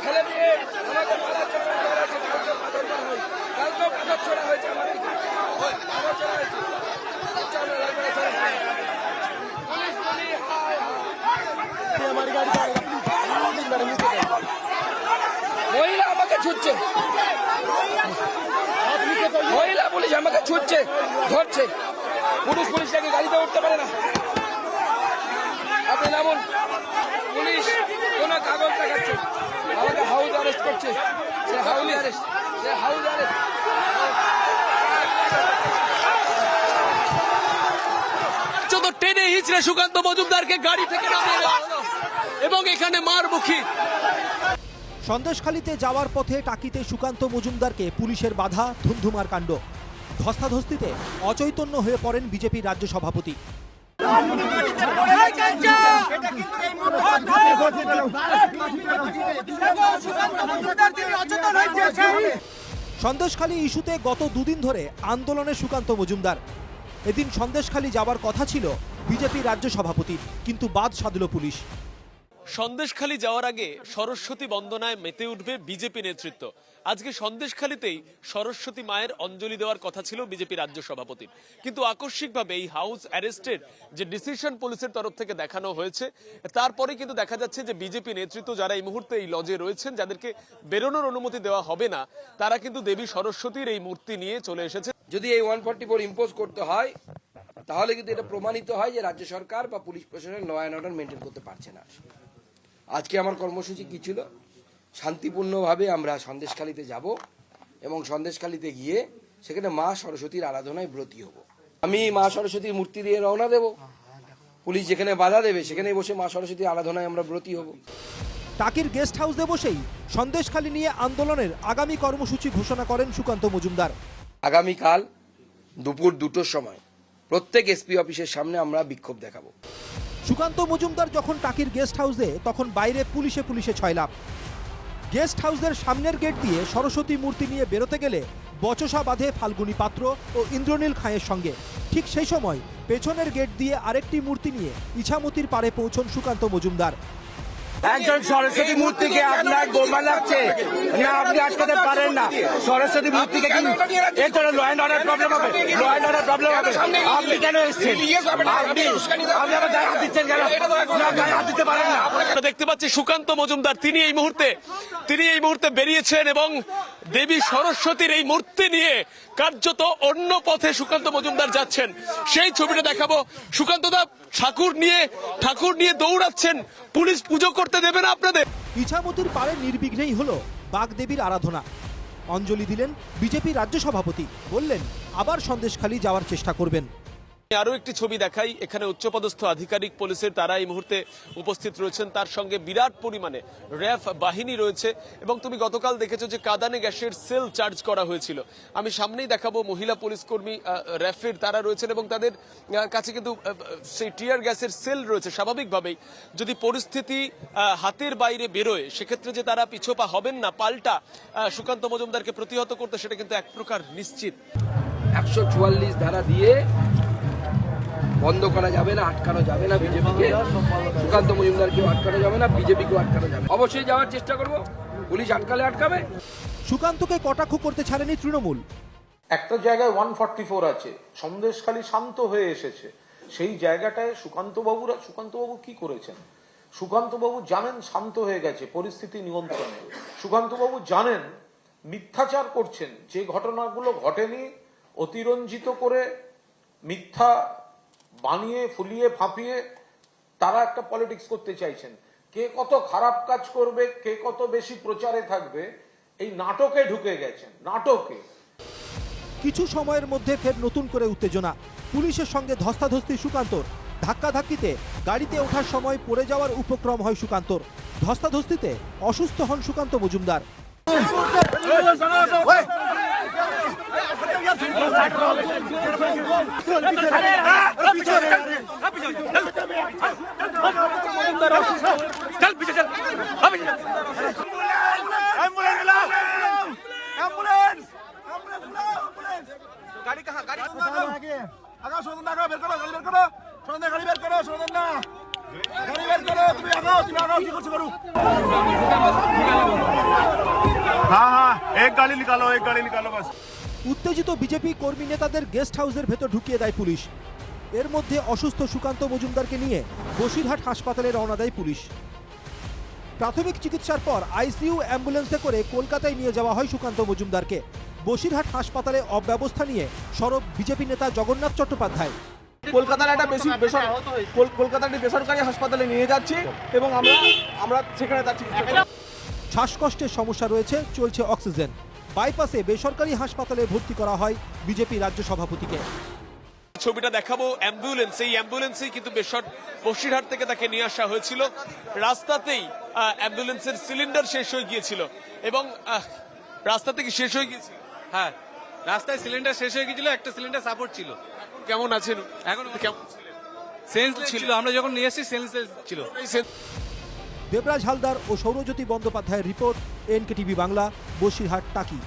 ফেলে দিয়ে আমাকে মারা চড়া হয়েছে, কালকেও পাথর ছোড়া হয়েছে, আমাদের পাথর ছোড়া হয়েছে। পুলিশ বলি হায় মহিলা আমাকে ছুটছে, মহিলা পুলিশ আমাকে ছুটছে, ধরছে। পুলিশটাকে গাড়িতে উঠতে পারে না। আপনি নামুন। পুলিশ কোন কাগজ দেখাচ্ছে, আমাকে হাউস অ্যারেস্ট করছে। সে হাউস অ্যারেস্ট, সে হাউস অ্যারেস্ট। টেনে হিচড়ে সুকান্ত মজুমদারকে গাড়ি থেকে নামিয়ে দেওয়া হলো এবং এখানে মারমুখী। সন্দেশখালীতে যাওয়ার পথে টাকিতে সুকান্ত মজুমদারকে পুলিশের বাধা, ধুন্ধুমার কাণ্ড। ধস্তাধস্তিতে অচৈতন্য হয়ে পড়েন বিজেপির রাজ্য সভাপতি। সন্দেশখালী ইস্যুতে গত দুদিন ধরে আন্দোলনে সুকান্ত মজুমদার। এদিন সন্দেশখালী যাওয়ার কথা ছিল বিজেপি রাজ্য সভাপতির, কিন্তু বাদ সাধল পুলিশ। সন্দেশখালী যাওয়ার আগে সরস্বতী বন্দনায় মেতে উঠবে বিজেপি নেতৃত্ব। আজকে সন্দেশখালীতেই সরস্বতী মায়ের অঞ্জলি দেওয়ার কথা ছিল বিজেপি রাজ্য সভাপতির, কিন্তু আকস্মিকভাবে এই হাউস অ্যারেস্টের যে ডিসিশন পুলিশের তরফ থেকে দেখানো হয়েছে, তারপরে কিন্তু দেখা যাচ্ছে যে বিজেপি নেতৃত্ব যারা এই মুহূর্তে এই লজে রয়েছেন, যাদেরকে বেরোনোর অনুমতি দেওয়া হবে না, তারা কিন্তু দেবী সরস্বতীর এই মূর্তি নিয়ে চলে এসেছে। যদি এই 144 ইম্পোজ করতে হয়, তাহলে কিন্তু এটা প্রমাণিত হয় যে রাজ্য সরকার বা পুলিশ প্রশাসন ল অ্যান্ড অর্ডার মেনটেন করতে পারছে না। আজকে আমার কর্মসূচি কি ছিল? শান্তিপূর্ণভাবে আমরা সন্দেশখালীতে যাব এবং সন্দেশখালীতে গিয়ে সেখানে মা সরস্বতীর আরাধনায় ব্রতী হব। আমি মা সরস্বতীর মূর্তি দিয়ে রওনা দেব, পুলিশ যেখানে বাধা দেবে সেখানে বসে মা সরস্বতীর আরাধনায় আমরা ব্রতী হব। টাকির গেস্ট হাউসে বসেই সন্দেশখালী নিয়ে আন্দোলনের আগামী কর্মসূচি ঘোষণা করেন সুকান্ত মজুমদার। আগামীকাল দুপুর 2টোর সময় প্রত্যেক এসপি অফিসের সামনে আমরা বিক্ষোভ দেখাবো। সুকান্ত মজুমদার যখন টাকির গেস্ট হাউসে, তখন বাইরে পুলিশে ছয়লাপ। গেস্ট হাউসের সামনের গেট দিয়ে সরস্বতী মূর্তি নিয়ে বেরোতে গেলে বচসা বাঁধে ফাল্গুনী পাত্র ও ইন্দ্রনীল খাঁয়ের সঙ্গে। ঠিক সেই সময় পেছনের গেট দিয়ে আরেকটি মূর্তি নিয়ে ইছামতির পাড়ে পৌঁছন সুকান্ত মজুমদার। একজন সরস্বতী মূর্তিকে আপনার বোমা লাগছে না, আপনি আটকাতে পারেন না। সরস্বতী মূর্তিকে কি এর জন্য ল অ্যান্ড অর্ডার প্রবলেম হবে? ল অ্যান্ড অর্ডার প্রবলেম হবে। আপনি কেন এসেছেন? আপনি আমার গায়ে হাত দিচ্ছেন কেন? গায়ে হাত দিতে পারেন না। দেখতে পাচ্ছি সুকান্ত মজুমদার তিনি এই মুহূর্তে বেরিয়েছেন এবং দেবী সরস্বতীর এই মূর্তি নিয়ে কার্যত অন্য পথে সুকান্ত মজুমদার যাচ্ছেন। সেই ছবিটা দেখাবো। সুকান্ত দা ঠাকুর নিয়ে দৌড়াচ্ছেন, পুলিশ পুজো করতে দেবে না আপনাদের। ইছামতির পাড়ে নির্বিঘ্নেই হলো বাগদেবীর আরাধনা। অঞ্জলি দিলেন বিজেপি রাজ্য সভাপতি, বললেন আবার সন্দেশখালী যাওয়ার চেষ্টা করবেন। আরো একটি ছবি দেখাই। এখানে উচ্চপদস্থ আধিকারিক পুলিশের তারা এই মুহূর্তে উপস্থিত রয়েছেন, তার সঙ্গে বিরাট পরিমাণে র্যাফ বাহিনী রয়েছে এবং তুমি গতকাল দেখেছো যে কাঁদানে গ্যাসের সেল চার্জ করা হয়েছিল। আমি সামনেই দেখাবো মহিলা পুলিশ কর্মী র্যাফের তারা রয়েছেন এবং তাদের কাছে কিন্তু সেই টিয়ার গ্যাসের সেল রয়েছে। স্বাভাবিকভাবেই যদি পরিস্থিতি হাতের বাইরে বেরোয়, সেক্ষেত্রে যে তারা পিছোপা হবেন না, পাল্টা সুকান্ত মজুমদারকে প্রতিহত করতে, সেটা কিন্তু এক প্রকার নিশ্চিত। 144 ধারা দিয়ে বন্ধ করা যাবে না, আটকানো যাবে না বিজেপিকে। সুকান্ত মজুমদারকেও আটকানো যাবে না, বিজেপিকেও আটকানো যাবে। অবশ্যই যাওয়ার চেষ্টা করব, পুলিশ আটকালে আটকাবে। সুকান্তকে কটাক্ষ করতে ছাড়েনি তৃণমূল। একটা জায়গায় 144 আছে, সন্দেশখালী শান্ত হয়ে এসেছে, সেই জায়গাটায় সুকান্তবাবু কি করেছেন? সুকান্তবাবু জানেন শান্ত হয়ে গেছে, পরিস্থিতি নিয়ন্ত্রণে। সুকান্তবাবু জানেন মিথ্যাচার করছেন, যে ঘটনাগুলো ঘটেনি অতিরঞ্জিত করে মিথ্যা বানিয়ে ফুলিয়ে ফাঁপিয়ে তারা একটা পলিটিক্স করতে চাইছেন। কে কত খারাপ কাজ করবে, কে কত বেশি প্রচারে থাকবে, এই নাটকে ঢুকে গেছেন, নাটকে। কিছু সময়ের মধ্যে ফের নতুন করে উত্তেজনা। পুলিশের সঙ্গে ধস্তাধস্তি সুকান্তর। ধাক্কাধাক্কিতে গাড়িতে ওঠার সময় পড়ে যাওয়ার উপক্রম হয় সুকান্তর। ধস্তাধস্তিতে অসুস্থ হন সুকান্ত মজুমদার। गाड़ी कहाँ? गाड़ी आगा सोना आगा बेर करो, गाड़ी बेर करो, सोना गाड़ी बेर करो, सोना ना गाड़ी बेर करो, तुम्हें आगा की कुछ करो। एक गाड़ी निकालो बस। উত্তেজিত বিজেপি কর্মী নেতাদের গেস্ট হাউসের ভেতর ঢুকিয়ে দেয় পুলিশ। এর মধ্যে অসুস্থ সুকান্ত মজুমদারকে নিয়ে বসিরহাট হাসপাতালে রওনা দেয় পুলিশ। প্রাথমিক চিকিৎসার পর আইসিইউ অ্যাম্বুলেন্সে করে কলকাতায় নিয়ে যাওয়া হয় সুকান্ত মজুমদারকে। বসিরহাট হাসপাতালে অব্যবস্থা নিয়ে সরব বিজেপি নেতা জগন্নাথ চট্টোপাধ্যায়। কলকাতার একটা কলকাতার একটি বেসরকারি হাসপাতালে নিয়ে যাচ্ছি এবং আমরা সেখানে তার চিকিৎসা। শ্বাসকষ্টের সমস্যা রয়েছে, চলছে অক্সিজেন। বাইপাসে বেসরকারি হাসপাতালে ভর্তি করা হয় বিজেপি রাজ্য সভাপতিকে। ছবিটা দেখাবো অ্যাম্বুলেন্স, এই অ্যাম্বুলেন্সেই কিন্তু বসিরহাট থেকে তাকে নিয়ে আসা হয়েছিল। রাস্তাতেই অ্যাম্বুলেন্সের সিলিন্ডার শেষ হয়ে গিয়েছিল এবং রাস্তা থেকে শেষ হয়ে গিয়েছিল। হ্যাঁ, রাস্তায় সিলিন্ডার শেষ হয়ে গিয়েছিল, একটা সিলিন্ডার সাপোর্ট ছিল। কেমন আছেন এখন কেমন সেন্স ছিল, আমরা যখন নিয়ে এসেছি সেন্স ছিল। দেবরাজ হালদার ও সৌরজ্যোতি বন্দ্যোপাধ্যায়ের রিপোর্ট, এনকেটিভি বাংলা, বসিরহাট টাকি।